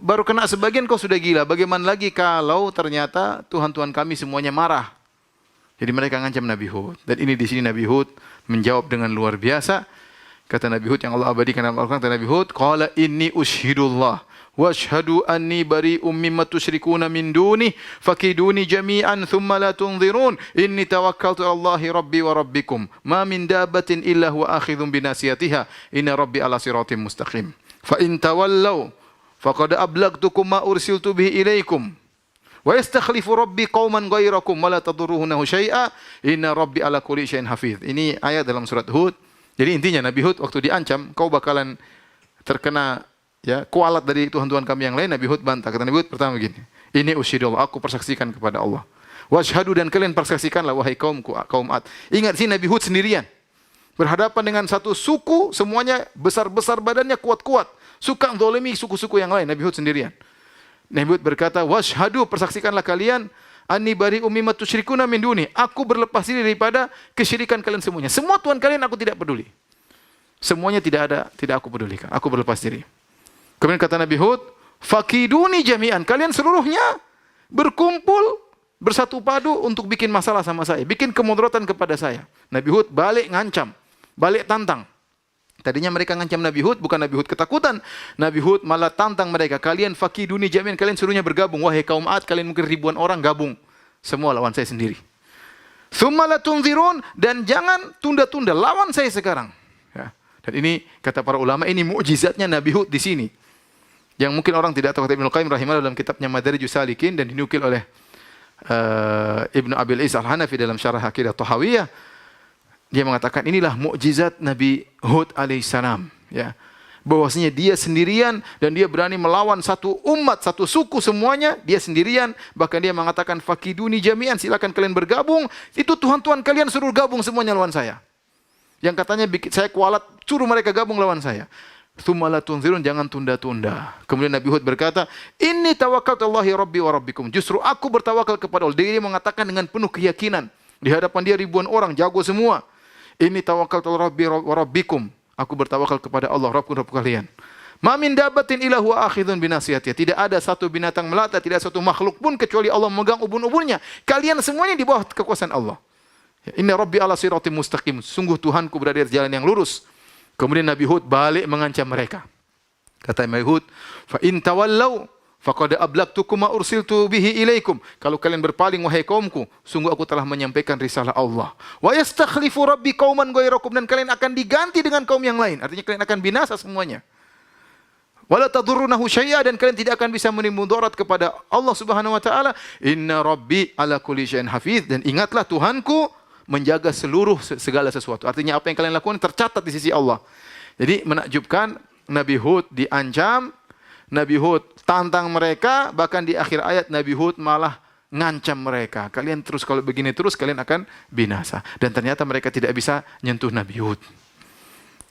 baru kena sebagian kau sudah gila. Bagaimana lagi kalau ternyata Tuhan-Tuhan kami semuanya marah. Jadi mereka ngancam Nabi Hud. Dan ini di sini Nabi Hud menjawab dengan luar biasa. Kata Nabi Hud yang Allah abadikan dalam Al-Quran, kata Nabi Hud, qala inni ushhidullah wa ashhadu anni bari'um mimma tusyrikuna min duni fakiduni jami'an thumma la tunzirun inni tawakkaltu 'ala Allahi rabbi wa rabbikum ma min dabbatin illa huwa akhidhun binasiyatiha inna rabbi 'ala siratim mustaqim fa in tawallaw faqad ablagtukum ma ursiltu bihi ilaikum wa yastakhlifu rabbi qauman ghairakum wa la tadurruhu syai'a inna rabbi 'ala kulli syai'in hafiz. Ini ayat dalam surat Hud. Jadi intinya Nabi Hud waktu diancam, kau bakalan terkena ya kualat dari Tuhan-Tuhan kami yang lain. Nabi Hud bantah. Kata Nabi Hud pertama begini, ini usyhidullah, aku persaksikan kepada Allah. Washhadu, dan kalian persaksikanlah wahai kaumku, kaum Ad. Ingat sih Nabi Hud sendirian. Berhadapan dengan satu suku, semuanya besar-besar badannya, kuat-kuat. Suka zalimi suku-suku yang lain. Nabi Hud sendirian. Nabi Hud berkata, washhadu, persaksikanlah kalian, anni bari'um mimma tusyrikuna min duni. Aku berlepas diri daripada kesyirikan kalian semuanya. Semua Tuhan kalian aku tidak peduli. Semuanya tidak aku pedulikan. Aku berlepas diri. Kemudian kata Nabi Hud, fakiduni jami'an. Kalian seluruhnya berkumpul bersatu padu untuk bikin masalah sama saya, bikin kemudaratan kepada saya. Nabi Hud balik ngancam, balik tantang. Tadinya mereka ngancam Nabi Hud, bukan Nabi Hud ketakutan. Nabi Hud malah tantang mereka. Kalian fakiduni jami'an, kalian suruhnya bergabung. Wahai kaum Ad, kalian mungkin ribuan orang gabung. Semua lawan saya sendiri. Tsumma la tunzirun, dan jangan tunda-tunda, lawan saya sekarang. Ya. Dan ini kata para ulama, ini mukjizatnya Nabi Hud di sini. Yang mungkin orang tidak tahu. Kata Ibnu Qayyim rahimahullah dalam kitabnya Madarijus Salikin dan dinukil oleh Ibnu Abil Is Al-Hanafi dalam syarah Aqidah Tahawiyah. Dia mengatakan inilah mukjizat Nabi Hud alaihissalam, ya. Bahwasanya dia sendirian dan dia berani melawan satu umat, satu suku semuanya, dia sendirian. Bahkan dia mengatakan fakiduni jami'an, silakan kalian bergabung. Itu Tuhan-Tuhan kalian suruh gabung semuanya lawan saya. Yang katanya saya kualat, suruh mereka gabung lawan saya. Tsumma la tunzirun, jangan tunda-tunda. Kemudian Nabi Hud berkata, inni tawakkaltu 'ala Allahi rabbi wa rabbikum. Justru aku bertawakal kepada Allah. Dia mengatakan dengan penuh keyakinan. Di hadapan dia ribuan orang, jago semua. Ini tawakkaltu 'ala rabbi wa rabbikum. Aku bertawakal kepada Allah, Rabbku, Rabb kalian. Ma min dabbatin illa huwa akhidhun binasiyatiha. Tidak ada satu binatang melata, tidak ada satu makhluk pun kecuali Allah memegang ubun-ubunnya. Kalian semuanya di bawah kekuasaan Allah. Inna rabbi 'ala siratim mustaqim. Sungguh Tuhanku berada di jalan yang lurus. Kemudian Nabi Hud balik mengancam mereka. Kata Nabi Hud, fa in tawallaw faqad ablagtukum ma ursiltu bihi ilaikum. Kalau kalian berpaling wahai kaumku, sungguh aku telah menyampaikan risalah Allah. Wa yastakhlifu rabbi qauman ghairakum, dan kalian akan diganti dengan kaum yang lain. Artinya kalian akan binasa semuanya. Wala tadurrunahu syai'a, dan kalian tidak akan bisa menimbul mudarat kepada Allah Subhanahu wa taala. Inna rabbi ala kulli syai'in hafiz, dan ingatlah Tuhanku menjaga seluruh segala sesuatu. Artinya apa yang kalian lakukan tercatat di sisi Allah. Jadi menakjubkan, Nabi Hud diancam, Nabi Hud tantang mereka, bahkan di akhir ayat Nabi Hud malah ngancam mereka. Kalian terus kalau begini terus kalian akan binasa. Dan ternyata mereka tidak bisa nyentuh Nabi Hud.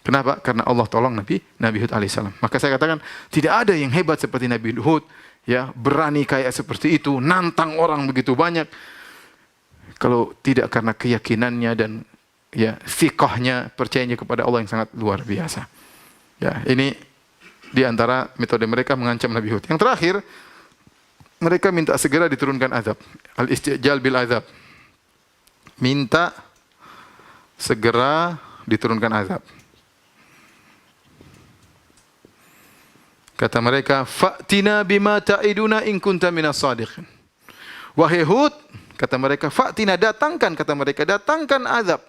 Kenapa? Karena Allah tolong Nabi Hud alaihissalam. Maka saya katakan tidak ada yang hebat seperti Nabi Hud, ya, berani kayak seperti itu, nantang orang begitu banyak. Kalau tidak karena keyakinannya dan ya fiqhnya, percayanya kepada Allah yang sangat luar biasa. Ya, ini di antara metode mereka mengancam Nabi Hud. Yang terakhir, mereka minta segera diturunkan azab. Al-istijal bil azab. Minta segera diturunkan azab. Kata mereka, fa'tina bima ta'iduna in kunta minas shadiqin. Wahai Hud, kata mereka, fa'tina, datangkan, kata mereka, datangkan azab.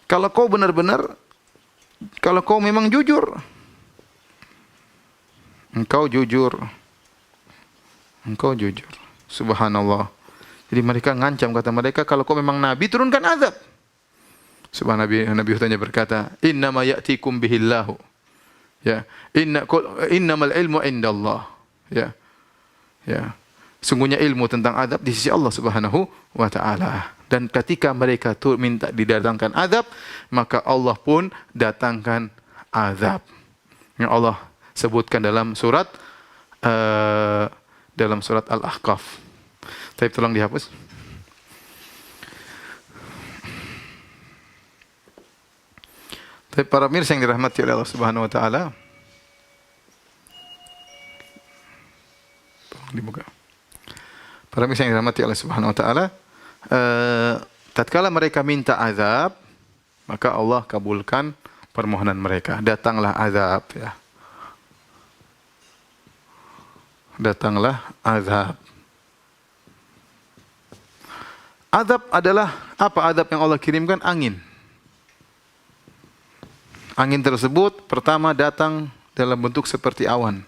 Kalau kau benar-benar, kalau kau memang jujur, engkau jujur, subhanallah. Jadi mereka ngancam, kata mereka, kalau kau memang nabi, turunkan azab. Subhanallah, Nabi Hud berkata, innama ya'tikum bihillahu, ya, innamal ilmu indallah, ya, ya. Sungguhnya ilmu tentang azab di sisi Allah Subhanahu wa taala. Dan ketika mereka minta didatangkan azab, maka Allah pun datangkan azab. yang Allah sebutkan dalam surat Al-Ahqaf. Tapi tolong dihapus. Tapi para pemirsa yang dirahmati oleh Allah Subhanahu wa taala, tolong dibuka. Para pemirsa yang dirahmati Allah Subhanahu wa taala, tatkala mereka minta azab, maka Allah kabulkan permohonan mereka. Datanglah azab, ya. Datanglah azab. Azab adalah apa? Azab yang Allah kirimkan angin. Angin tersebut pertama datang dalam bentuk seperti awan.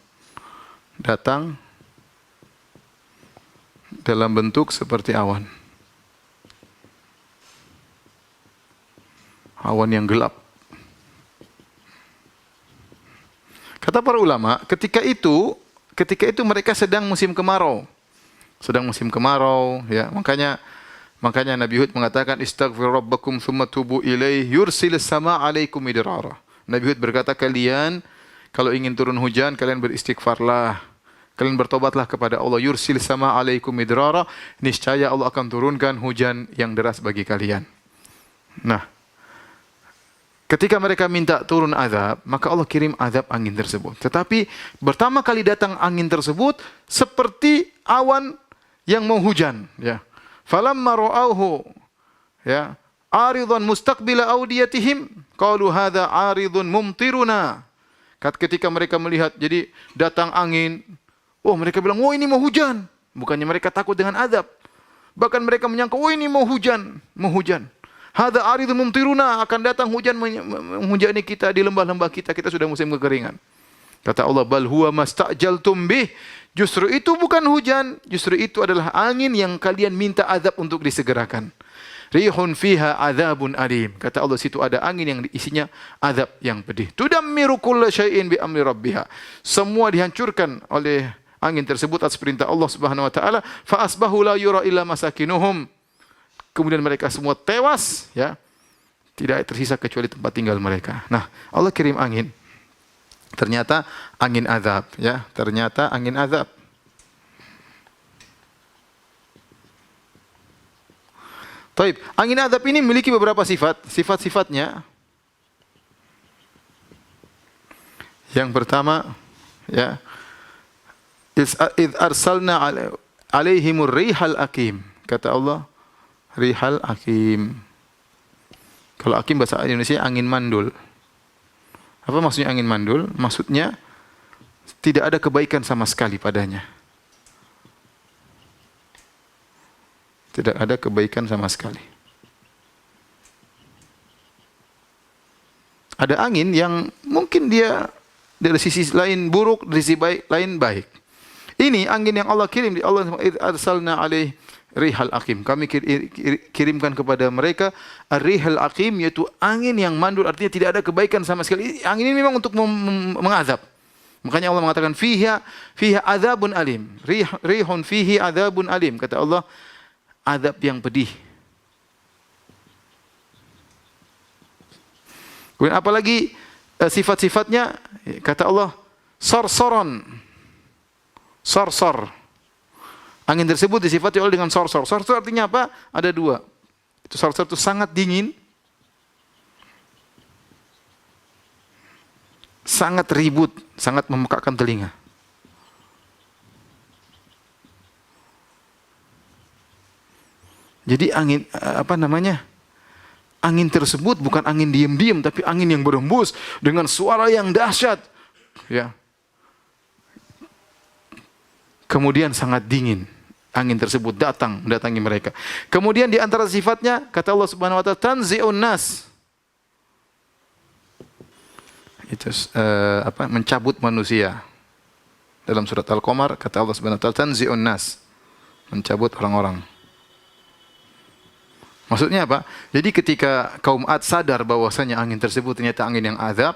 Datang dalam bentuk seperti awan. Awan yang gelap. Kata para ulama, ketika itu mereka sedang musim kemarau. Sedang musim kemarau, ya. Makanya Nabi Hud mengatakan istaghfir rabbakum tsumma tubu ilaihi yursilis sama 'alaikum midrara. Nabi Hud berkata, kalian kalau ingin turun hujan, kalian beristighfarlah. Kalian bertobatlah kepada Allah. Yursil sama 'alaikum midrara. Niscaya Allah akan turunkan hujan yang deras bagi kalian. Nah, ketika mereka minta turun azab, maka Allah kirim azab angin tersebut. Tetapi pertama kali datang angin tersebut seperti awan yang mau hujan, ya. Falamma ra'awhu, ya, aridan mustaqbila awdiyatihim qalu hadza aridun mumtiruna. Ketika mereka melihat jadi datang angin, oh mereka bilang, oh ini mau hujan. Bukannya mereka takut dengan azab. Bahkan mereka menyangka, oh ini mau hujan. Hadza aridun mumtiruna, akan datang hujan menghujani kita di lembah-lembah kita. Kita sudah musim kekeringan. Kata Allah, bal huwa mastajaltum bih. Justru itu bukan hujan, justru itu adalah angin yang kalian minta azab untuk disegerakan. Rihun fiha azabun alim. Kata Allah, situ ada angin yang isinya azab yang pedih. Tudammiru kulla syai'in bi amri rabbiha. Semua dihancurkan oleh angin tersebut atas perintah Allah Subhanahu wa taala. Fa asbahu la yura illa masakinuhum. Kemudian mereka semua tewas, ya. Tidak tersisa kecuali tempat tinggal mereka. Nah, Allah kirim angin. Ternyata angin azab, ya. Ternyata angin azab. Taib, angin azab ini memiliki beberapa sifat-sifatnya. Yang pertama, ya, id arsalna alaihimur rihal aqim. Kata Allah, rihal aqim. Kalau aqim bahasa Indonesia angin mandul. Apa maksudnya angin mandul? Maksudnya tidak ada kebaikan sama sekali padanya. Tidak ada kebaikan sama sekali. Ada angin yang mungkin dia dari sisi lain buruk, dari sisi lain baik. Ini angin yang Allah kirim, Allah arsalna alaih rihal aqim. Kami kirimkan kepada mereka ar-rihal aqim, yaitu angin yang mandul, artinya tidak ada kebaikan sama sekali. Angin ini memang untuk mengazab. Makanya Allah mengatakan fiha adzabun alim. Rihun fihi adzabun alim. Kata Allah, azab yang pedih. Kemudian apalagi sifat-sifatnya, kata Allah, sarsaran. Sarsar. Angin tersebut disifati oleh dengan sarsar. Sarsar artinya apa? Ada dua. Itu sarsar itu sangat dingin, sangat ribut, sangat memekakkan telinga. Jadi angin angin tersebut bukan angin diam-diam, tapi angin yang berhembus dengan suara yang dahsyat, ya. Kemudian sangat dingin. Angin tersebut mendatangi mereka. Kemudian di antara sifatnya, kata Allah Subhanahu wa taala, tanzi'un nas. Itu mencabut manusia. Dalam surat Al-Qamar kata Allah Subhanahu wa taala, tanzi'un nas. Mencabut orang-orang. Maksudnya apa? Jadi ketika kaum Ad sadar bahwasanya angin tersebut ternyata angin yang azab,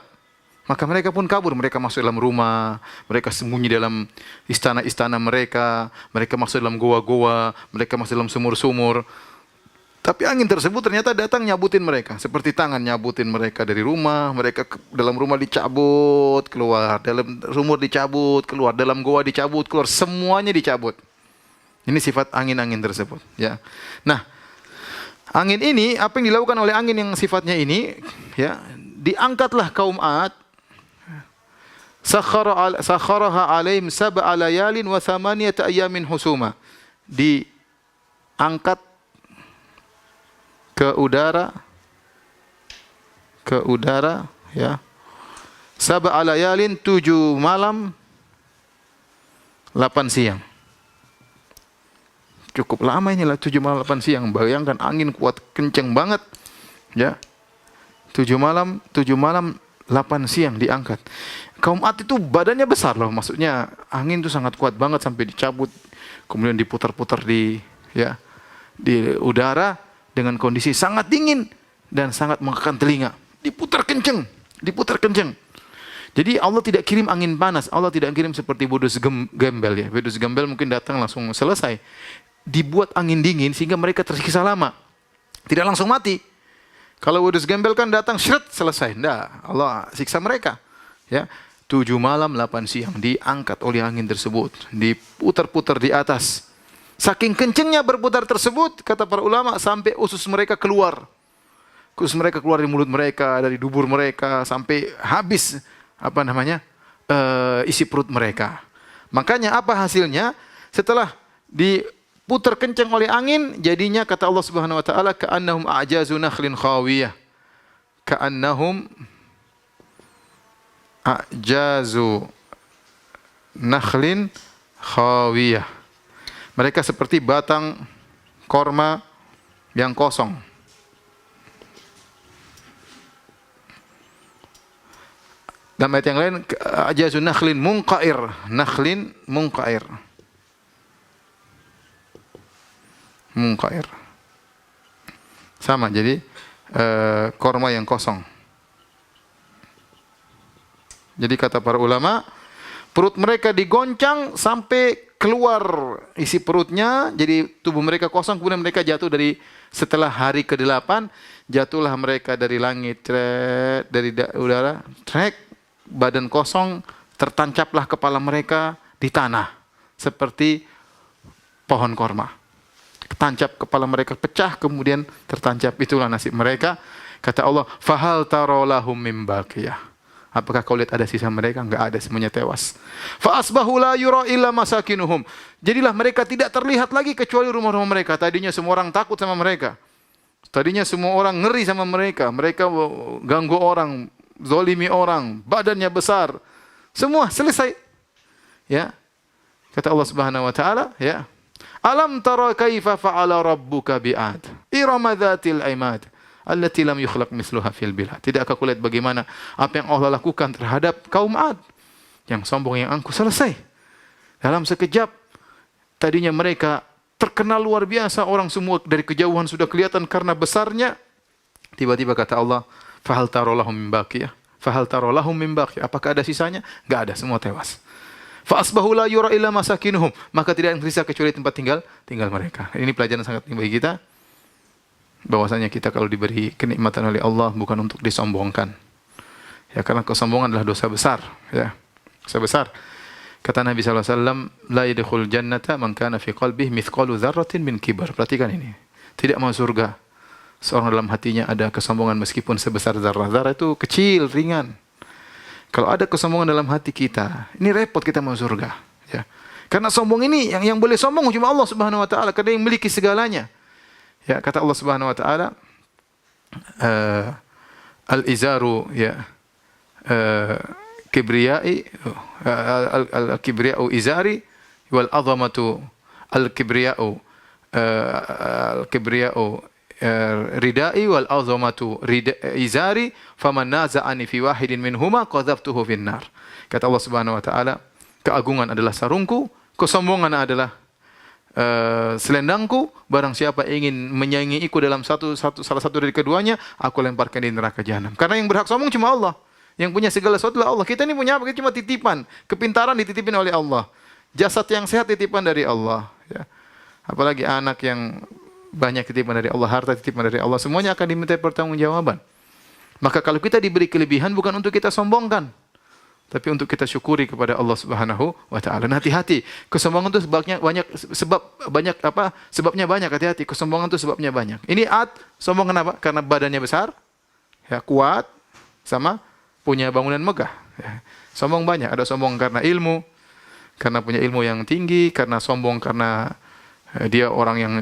maka mereka pun kabur, mereka masuk dalam rumah, mereka sembunyi dalam istana-istana mereka, mereka masuk dalam goa-goa, mereka masuk dalam sumur-sumur. Tapi angin tersebut ternyata datang nyabutin mereka. Seperti tangan nyabutin mereka dari rumah. Mereka dalam rumah dicabut, keluar. Dalam sumur dicabut, keluar. Dalam goa dicabut, keluar. Semuanya dicabut. Ini sifat angin-angin tersebut. Ya. Nah, angin ini, apa yang dilakukan oleh angin yang sifatnya ini, ya, diangkatlah kaum Ad. Sakharaha alaihim sab'a layalin wa thamaniyata ayamin husuma. Diangkat ke udara, ya. Sab'a layalin, 7 malam, 8 siang. Cukup lama inilah 7 malam 8 siang. Bayangkan angin kuat kenceng banget, ya. 7 malam 8 siang diangkat. Kaum Ad itu badannya besar loh, maksudnya angin itu sangat kuat banget sampai dicabut, kemudian diputar-putar di udara dengan kondisi sangat dingin dan sangat mengekang telinga. Diputar kenceng. Jadi Allah tidak kirim angin panas, Allah tidak kirim seperti Wedus gembel ya. Wedus gembel mungkin datang langsung selesai. Dibuat angin dingin sehingga mereka tersiksa lama. Tidak langsung mati. Kalau Wedus gembel kan datang syret selesai. Enggak, Allah siksa mereka. Ya. 7 malam 8 siang diangkat oleh angin tersebut, diputar-putar di atas. Saking kencengnya berputar tersebut, kata para ulama, sampai usus mereka keluar. Usus mereka keluar dari mulut mereka, dari dubur mereka, sampai habis isi perut mereka. Makanya apa hasilnya? Setelah diputar kencang oleh angin, jadinya kata Allah Subhanahu wa taala, ka'annahum a'jazu nakhlin khawiyah. Ka'annahum a'jazu nakhlin khawiyah. Mereka seperti batang korma yang kosong. Dalam ayat yang lain, a'jazu nakhlin munqair. Nakhlin munqair. Munqair. Sama, jadi korma yang kosong. Jadi kata para ulama, perut mereka digoncang sampai keluar isi perutnya, jadi tubuh mereka kosong, kemudian mereka jatuh setelah hari ke-8, jatuhlah mereka dari langit, dari udara, badan kosong, tertancaplah kepala mereka di tanah, seperti pohon korma. Tancap kepala mereka pecah, kemudian tertancap, itulah nasib mereka. Kata Allah, fahal taro lahum mim baqiyah. Apakah kau lihat ada sisa mereka? Enggak ada, semuanya tewas. Fa asbahu la yura illa masakinuhum. Jadilah mereka tidak terlihat lagi kecuali rumah-rumah mereka. Tadinya semua orang takut sama mereka. Tadinya semua orang ngeri sama mereka. Mereka ganggu orang, zalimi orang, badannya besar. Semua selesai. Ya. Kata Allah Subhanahu wa taala, ya. Alam tara kaifa fa'ala rabbuka bi'ad? Irama dzatil imad. Allati lam yukhlaq misluha fil bilad. Tidakkah kau lihat bagaimana apa yang Allah lakukan terhadap kaum Ad? Yang sombong, yang angkuh, selesai. Dalam sekejap, tadinya mereka terkenal luar biasa, orang semua dari kejauhan sudah kelihatan karena besarnya. Tiba-tiba kata Allah, fahal taro lahum min baqiyah. Fahal taro lahum min baqiyah. Apakah ada sisanya? Enggak ada, semua tewas. Fa asbahu la yura illa masakinuhum. Maka tidak ada yang tersisa kecuali tempat tinggal mereka. Ini pelajaran sangat penting bagi kita. Bahwasanya kita kalau diberi kenikmatan oleh Allah bukan untuk disombongkan. Ya, karena kesombongan adalah dosa besar, ya. Dosa besar. Kata Nabi sallallahu alaihi wasallam, la yadkhul jannata man kana fi qalbihi mithqalu dzarratin min kibar. Perhatikan ini. Tidak masuk surga seorang dalam hatinya ada kesombongan meskipun sebesar zarah. Zarah itu kecil, ringan. Kalau ada kesombongan dalam hati kita, ini repot kita masuk surga, ya. Karena sombong ini yang boleh sombong cuma Allah Subhanahu wa taala, karena yang memiliki segalanya. Ya, kata Allah Subhanahu wa taala, al-izaru, ya, kibriyai, al-kibriyau izari wal azamatu al-kibriyau, al-kibriyau ridai wal azamatu izari faman naza'ani fi wahidin minhuma qadhaftuhu fin nar. Kata Allah Subhanahu wa taala, keagungan adalah sarungku, kesombongan adalah selendangku. Barang siapa ingin menyaingiku dalam salah satu dari keduanya, aku lemparkan di neraka jahanam. Karena yang berhak sombong cuma Allah. Yang punya segala sesuatu adalah Allah. Kita ini punya apa? Kita cuma titipan. Kepintaran dititipin oleh Allah. Jasad yang sehat titipan dari Allah. Ya. Apalagi anak yang banyak titipan dari Allah, harta titipan dari Allah, semuanya akan diminta pertanggungjawaban. Maka kalau kita diberi kelebihan bukan untuk kita sombongkan, tapi untuk kita syukuri kepada Allah Subhanahu wa taala. Hati-hati, kesombongan itu sebabnya banyak, hati-hati. Kesombongan itu sebabnya banyak. Ini sombong kenapa? Karena badannya besar, ya, kuat, sama punya bangunan megah. Ya. Sombong banyak, ada sombong karena ilmu, karena punya ilmu yang tinggi, karena sombong karena dia orang yang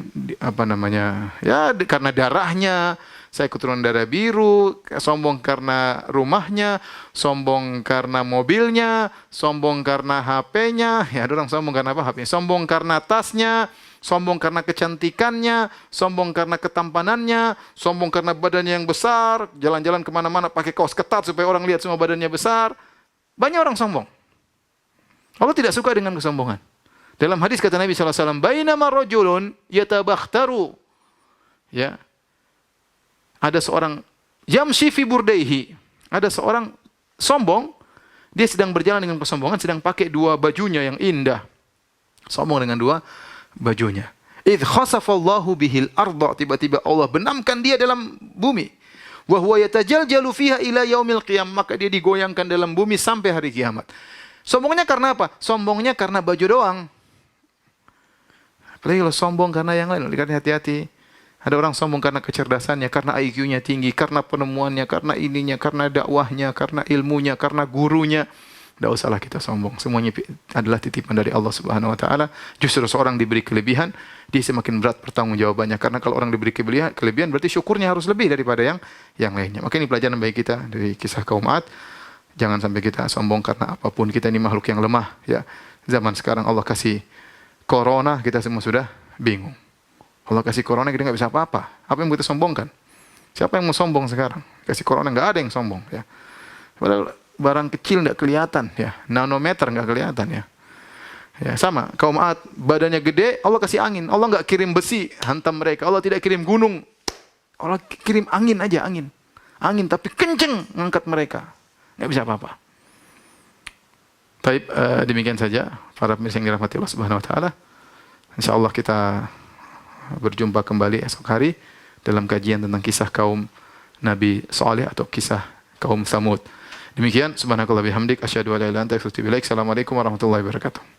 karena darahnya, saya keturunan darah biru, sombong karena rumahnya, sombong karena mobilnya, sombong karena HP-nya, ya ada orang sombong karena apa? HP-nya, sombong karena tasnya, sombong karena kecantikannya, sombong karena ketampanannya, sombong karena badannya yang besar, jalan-jalan kemana-mana pakai kaos ketat supaya orang lihat semua badannya besar. Banyak orang sombong. Allah tidak suka dengan kesombongan. Dalam hadis kata Nabi SAW, bainama rajulun yatabakhtaru. Ya. Ada seorang yamshi fi burdaihi. Ada seorang sombong, dia sedang berjalan dengan kesombongan, sedang pakai dua bajunya yang indah. Sombong dengan dua bajunya. Idh khasafallahu bihil arda, tiba-tiba Allah benamkan dia dalam bumi. Wa huwa yatajaljalu fiha ila yaumil qiyam, maka dia digoyangkan dalam bumi sampai hari kiamat. Sombongnya karena apa? Sombongnya karena baju doang. Apalagi kalau sombong karena yang lain, hati-hati. Ada orang sombong karena kecerdasannya, karena IQ-nya tinggi, karena penemuannya, karena ininya, karena dakwahnya, karena ilmunya, karena gurunya. Tidak usahlah kita sombong. Semuanya adalah titipan dari Allah Subhanahu wa taala. Justru seorang diberi kelebihan, dia semakin berat pertanggungjawabannya. Karena kalau orang diberi kelebihan berarti syukurnya harus lebih daripada yang lainnya. Maka ini pelajaran bagi kita dari kisah kaum Ad. Jangan sampai kita sombong karena apapun. Kita ini makhluk yang lemah, ya. Zaman sekarang Allah kasih corona, kita semua sudah bingung. Allah kasih corona, kita nggak bisa apa-apa. Apa yang kita sombongkan? Siapa yang mau sombong sekarang? Kasih corona, nggak ada yang sombong, ya. Padahal barang kecil nggak kelihatan, ya. Nanometer nggak kelihatan, ya. Ya, sama. Kaum Ad, badannya gede, Allah kasih angin. Allah nggak kirim besi hantam mereka. Allah tidak kirim gunung. Allah kirim angin aja, angin. Angin tapi kenceng ngangkat mereka. Nggak bisa apa-apa. Baik, demikian saja para pemirsa yang dirahmati Allah Subhanahu wa taala. Insyaallah kita berjumpa kembali esok hari dalam kajian tentang kisah kaum Nabi Saleh atau kisah kaum Samud. Demikian, subhanakallah bihamdik, asyhadu an la ilaha illa anta, astaghfiruka wa atubu ilaik. Assalamualaikum warahmatullahi wabarakatuh.